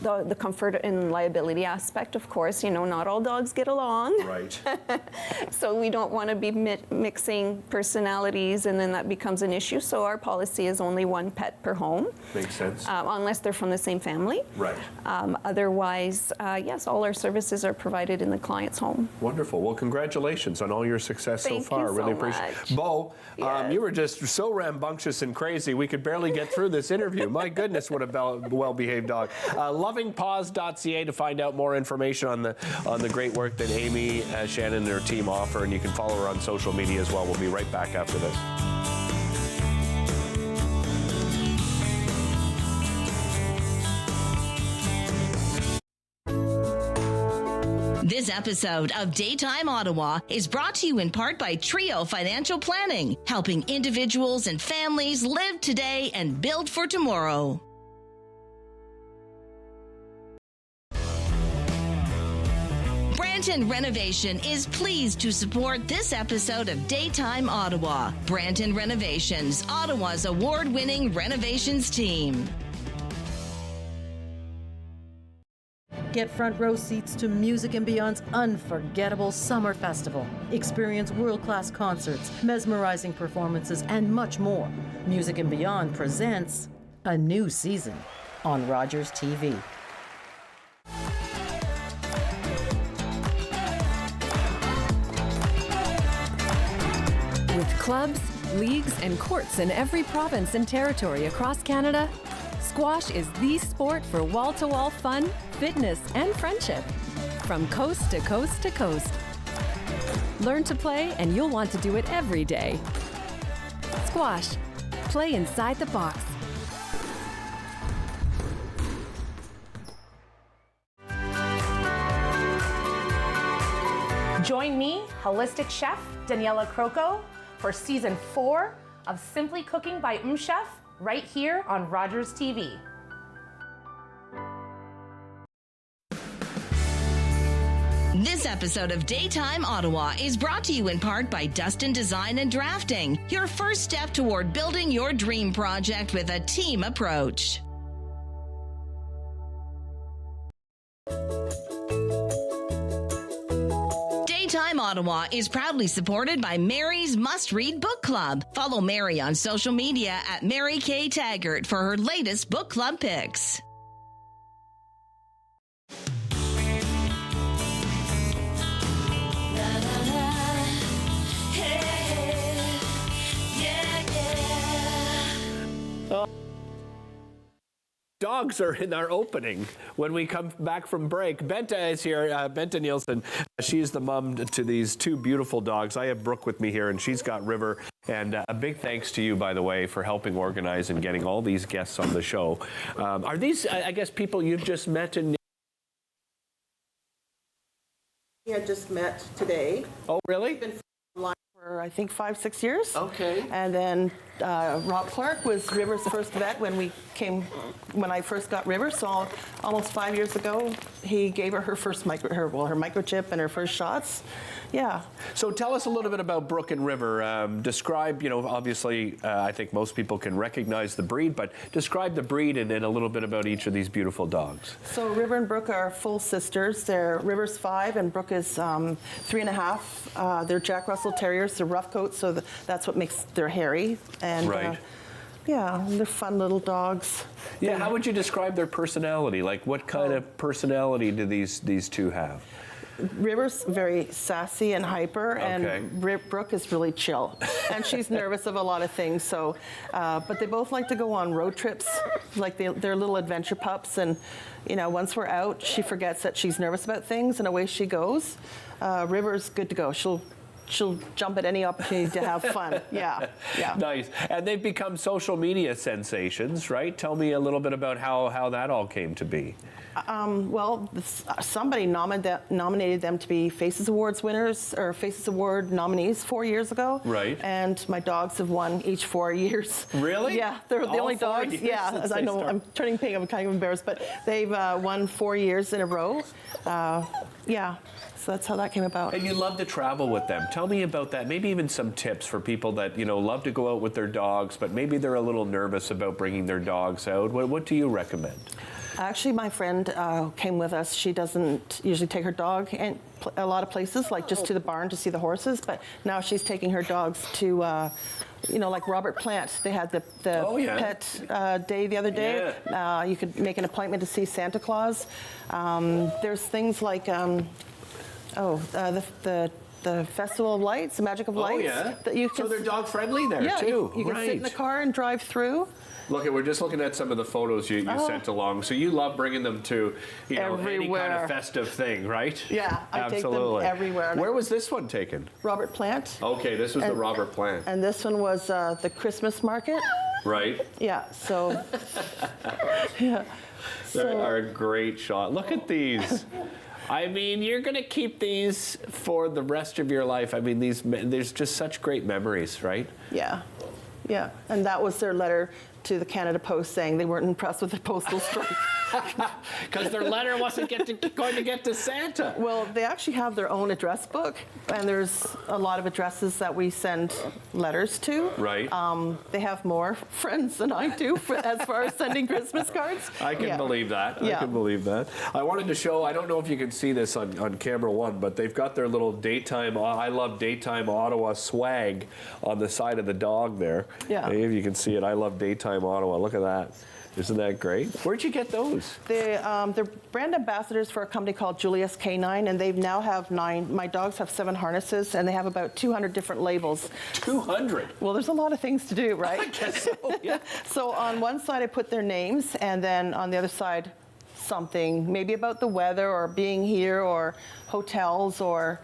the comfort and liability aspect, of course. Not all dogs get along. Right. So we don't want to be mixing personalities, and then that becomes an issue. So our policy is only one pet per home. Makes sense. Unless they're from the same family. Right. Otherwise, yes, all our services are provided in the client's home. Wonderful. Well, congratulations on all your success so far. Thank you really so appreciate much. it. Bo, you were just so rambunctious and crazy. We could barely get through this interview. My goodness, what a well-behaved dog. Lovingpaws.ca to find out more information on the great work that Amy, Shannon, and her team offer, and you can follow her on social media as well. We'll be right back after this. This episode of Daytime Ottawa is brought to you in part by Trio Financial Planning, helping individuals and families live today and build for tomorrow. Branton Renovation is pleased to support this episode of Daytime Ottawa. Branton Renovations, Ottawa's award-winning renovations team. Get front row seats to Music and Beyond's unforgettable summer festival. Experience world-class concerts, mesmerizing performances, and much more. Music and Beyond presents a new season on Rogers TV. With clubs, leagues, and courts in every province and territory across Canada, squash is the sport for wall-to-wall fun, fitness, and friendship. From coast to coast to coast. Learn to play, and you'll want to do it every day. Squash. Play inside the box. Join me, holistic chef Daniela Croco, for season 4 of Simply Cooking by Chef, right here on Rogers TV. This episode of Daytime Ottawa is brought to you in part by Dustin Design and Drafting, your first step toward building your dream project with a team approach. Daytime Ottawa is proudly supported by Mary's Must Read Book Club. Follow Mary on social media at Mary K. Taggart for her latest book club picks. Dogs are in our opening when we come back from break. Benta is here, Benta Nielsen. She's the mom to these two beautiful dogs. I have Brooke with me here, and she's got River. And a big thanks to you, by the way, for helping organize and getting all these guests on the show. Are these, I guess, people you've just met in? I just met today. Oh, really? Been online for, I think, 5-6 years. Okay. And then Rob Clark was River's first vet when I first got River. So almost 5 years ago, he gave her first microchip and her first shots. Yeah. So tell us a little bit about Brooke and River. Describe, obviously, I think most people can recognize the breed, but describe the breed and then a little bit about each of these beautiful dogs. So River and Brooke are full sisters. River's 5 and Brooke is 3.5. They're Jack Russell Terriers. They're rough coats, so that's what makes their hairy. And, right. Yeah, they're fun little dogs. Yeah, how would you describe their personality? Like, what kind of personality do these two have? River's very sassy and hyper, and Brooke is really chill. And she's nervous of a lot of things, so, but they both like to go on road trips, like they're little adventure pups, and, once we're out, she forgets that she's nervous about things, and away she goes. River's good to go. She'll jump at any opportunity to have fun. Yeah. Nice. And they've become social media sensations, right? Tell me a little bit about how that all came to be. Well, somebody nominated them to be Faces Awards winners, or Faces Award nominees 4 years ago. Right. And my dogs have won each 4 years. Really? Yeah, they're the only dogs. Yeah, as I know, I'm turning pink, I'm kind of embarrassed, but they've won 4 years in a row. Yeah. So that's how that came about. And you love to travel with them. Tell me about that. Maybe even some tips for people that, love to go out with their dogs, but maybe they're a little nervous about bringing their dogs out. What do you recommend? Actually, my friend came with us. She doesn't usually take her dog in a lot of places, like just to the barn to see the horses, but now she's taking her dogs to, like Robert Plant. They had the pet day the other day. Yeah. You could make an appointment to see Santa Claus. There's things like, the Festival of Lights, the Magic of Lights. Yeah. That you can, so they're dog friendly there too. You can sit in the car and drive through. Look, we're just looking at some of the photos you sent along. So you love bringing them to, any kind of festive thing, right? Yeah, I take them everywhere. Where was this one taken? Robert Plant. Okay, this was the Robert Plant. And this one was the Christmas market. Right. Yeah, so, yeah. They are a great shot. Look at these. I mean, you're going to keep these for the rest of your life. I mean, there's just such great memories, right? Yeah. Yeah. And that was their letter to the Canada Post saying they weren't impressed with the postal strike. Because their letter wasn't going to get to Santa. Well, they actually have their own address book, and there's a lot of addresses that we send letters to. Right. They have more friends than I do as far as sending Christmas cards. I can believe that. Yeah. I can believe that. I wanted to show, I don't know if you can see this on camera one, but they've got their little I love daytime Ottawa swag on the side of the dog there. Yeah. Maybe you can see it. I love daytime Ottawa. Look at that. Isn't that great? Where'd you get those? They're brand ambassadors for a company called Julius Canine, and they now have 9. My dogs have 7 harnesses, and they have about 200 different labels. 200? Well, there's a lot of things to do, right? I guess so, yeah. So on one side, I put their names, and then on the other side, something, maybe about the weather or being here or hotels or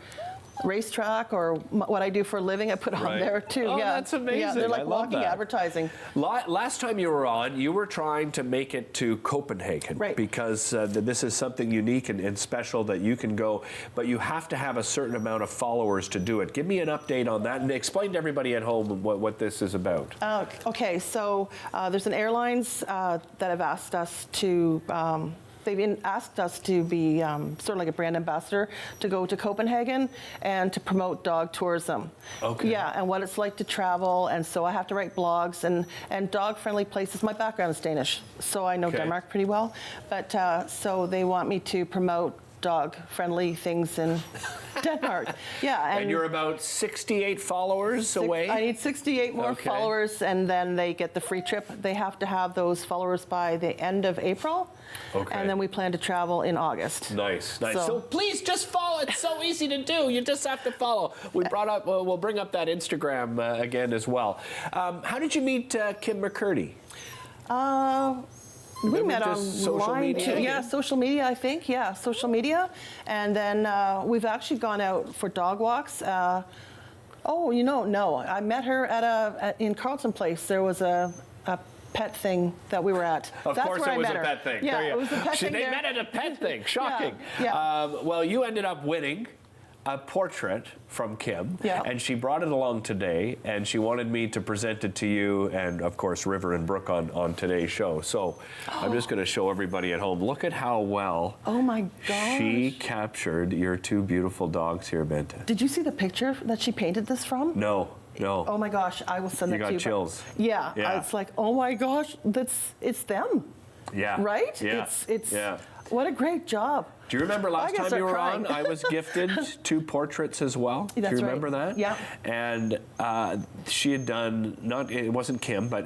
racetrack or what I do for a living, I put on there too. Oh, yeah, that's amazing. Yeah, they're like I love walking that. advertising. Last time you were on, you were trying to make it to Copenhagen, right? Because this is something unique and special that you can go, but you have to have a certain amount of followers to do it. Give me an update on that and explain to everybody at home what this is about. Okay, so there's an airlines that have asked us to. They've asked us to be sort of like a brand ambassador to go to Copenhagen and to promote dog tourism. Okay. Yeah, and what it's like to travel, and so I have to write blogs and dog-friendly places. My background is Danish, so I know Denmark pretty well. But so they want me to promote dog-friendly things in Denmark. Yeah, and you're about 68 followers away? I need 68 more followers, and then they get the free trip. They have to have those followers by the end of April, and then we plan to travel in August. Nice, nice. So please just follow. It's so easy to do. You just have to follow. We'll bring up that Instagram again as well. How did you meet Kim McCurdy? We met on social media. Yeah, social media, I think. Yeah, social media. And then we've actually gone out for dog walks. No. I met her in Carlton Place. There was a pet thing that we were at. Of course it was a pet thing. Yeah, it was a pet thing. They met at a pet thing. Shocking. Yeah. Well, you ended up winning a portrait from Kim, and she brought it along today, and she wanted me to present it to you and, of course, River and Brooke on today's show. So I'm just going to show everybody at home. Look at how well she captured your two beautiful dogs here, Bente. Did you see the picture that she painted this from? No. Oh my gosh, I will send it to you. You got chills. Yeah, it's like, oh my gosh, it's them. Yeah. Right? Yeah. It's what a great job. Do you remember last time you were on, I was gifted 2 portraits as well? That's Do you remember that? Yeah. And she had done, it wasn't Kim, but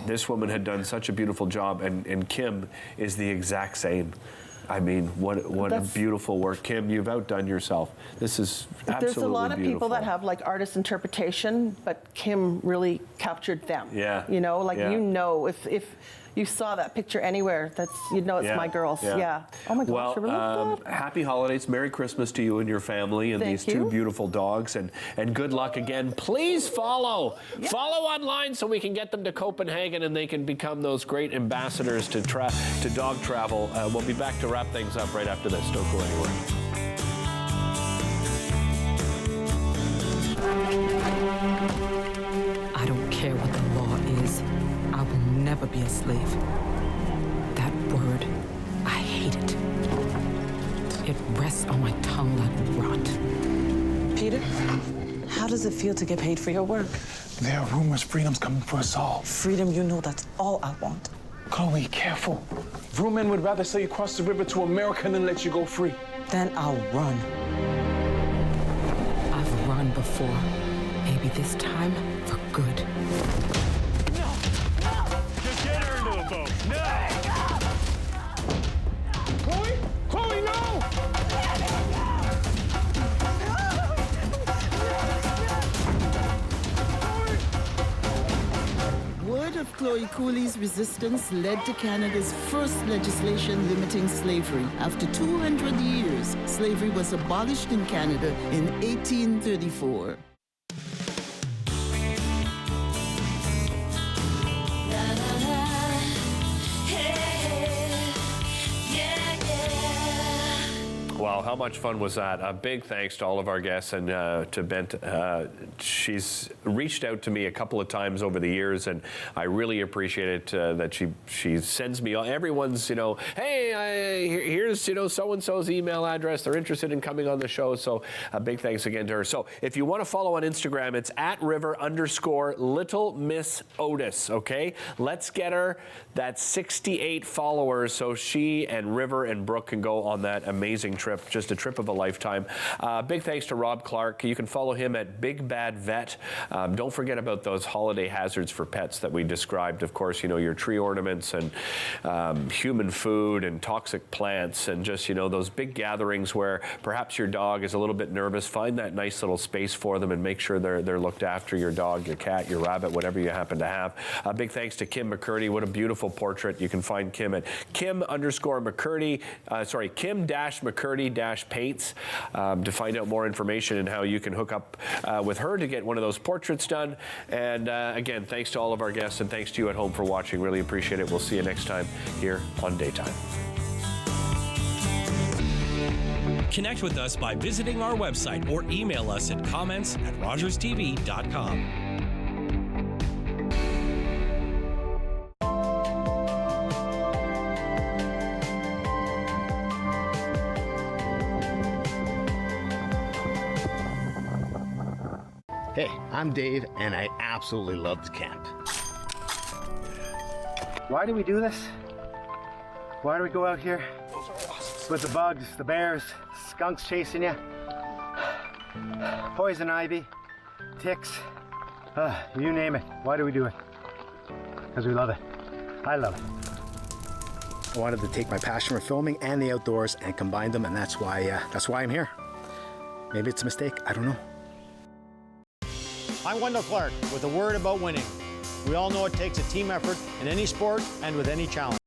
this woman had done such a beautiful job, and Kim is the exact same. I mean, what a beautiful work. Kim, you've outdone yourself. This is absolutely There's a lot of beautiful. people that have like artist interpretation, but Kim really captured them. Yeah. You know, like if you saw that picture anywhere, it's my girls. Yeah. Oh my gosh, I really love that. Happy holidays, Merry Christmas to you and your family and these 2 beautiful dogs, and good luck again. Please follow online so we can get them to Copenhagen and they can become those great ambassadors to dog travel. We'll be back to wrap things up right after this. Don't go anywhere. I don't care what the law is. I will never be a slave. That word, I hate it. It rests on my tongue like rot. Peter, how does it feel to get paid for your work? There are rumors freedom's coming for us all. Freedom, you know that's all I want. Chloe, careful. Vrooman would rather sell you across the river to America than let you go free. Then I'll run. I've run before. Maybe this time for good. Just get her into a boat. No! Chloe! Chloe, no! Word of Chloe Cooley's resistance led to Canada's first legislation limiting slavery. After 200 years, slavery was abolished in Canada in 1834. Wow, how much fun was that? A big thanks to all of our guests and to Bent. She's reached out to me a couple of times over the years, and I really appreciate it that she sends me everyone's, hey, here's, so-and-so's email address. They're interested in coming on the show, so a big thanks again to her. So if you want to follow on Instagram, it's @River_Little Miss Otis, okay? Let's get her that 68 followers so she and River and Brooke can go on that amazing trip. Just a trip of a lifetime. Big thanks to Rob Clark. You can follow him at Big Bad Vet. Don't forget about those holiday hazards for pets that we described. Of course, your tree ornaments and human food and toxic plants and just, those big gatherings where perhaps your dog is a little bit nervous. Find that nice little space for them and make sure they're looked after, your dog, your cat, your rabbit, whatever you happen to have. Big thanks to Kim McCurdy. What a beautiful portrait. You can find Kim at Kim_McCurdy, Kim-McCurdy-Paints to find out more information and how you can hook up with her to get one of those portraits done. And again, thanks to all of our guests and thanks to you at home for watching. Really appreciate it. We'll see you next time here on Daytime. Connect with us by visiting our website or email us at comments@rogerstv.com. Hey, I'm Dave, and I absolutely loved camp. Why do we do this? Why do we go out here with the bugs, the bears, skunks chasing you, poison ivy, ticks, you name it. Why do we do it? Because we love it. I love it. I wanted to take my passion for filming and the outdoors and combine them, and that's why I'm here. Maybe it's a mistake, I don't know. I'm Wendell Clark with a word about winning. We all know it takes a team effort in any sport and with any challenge.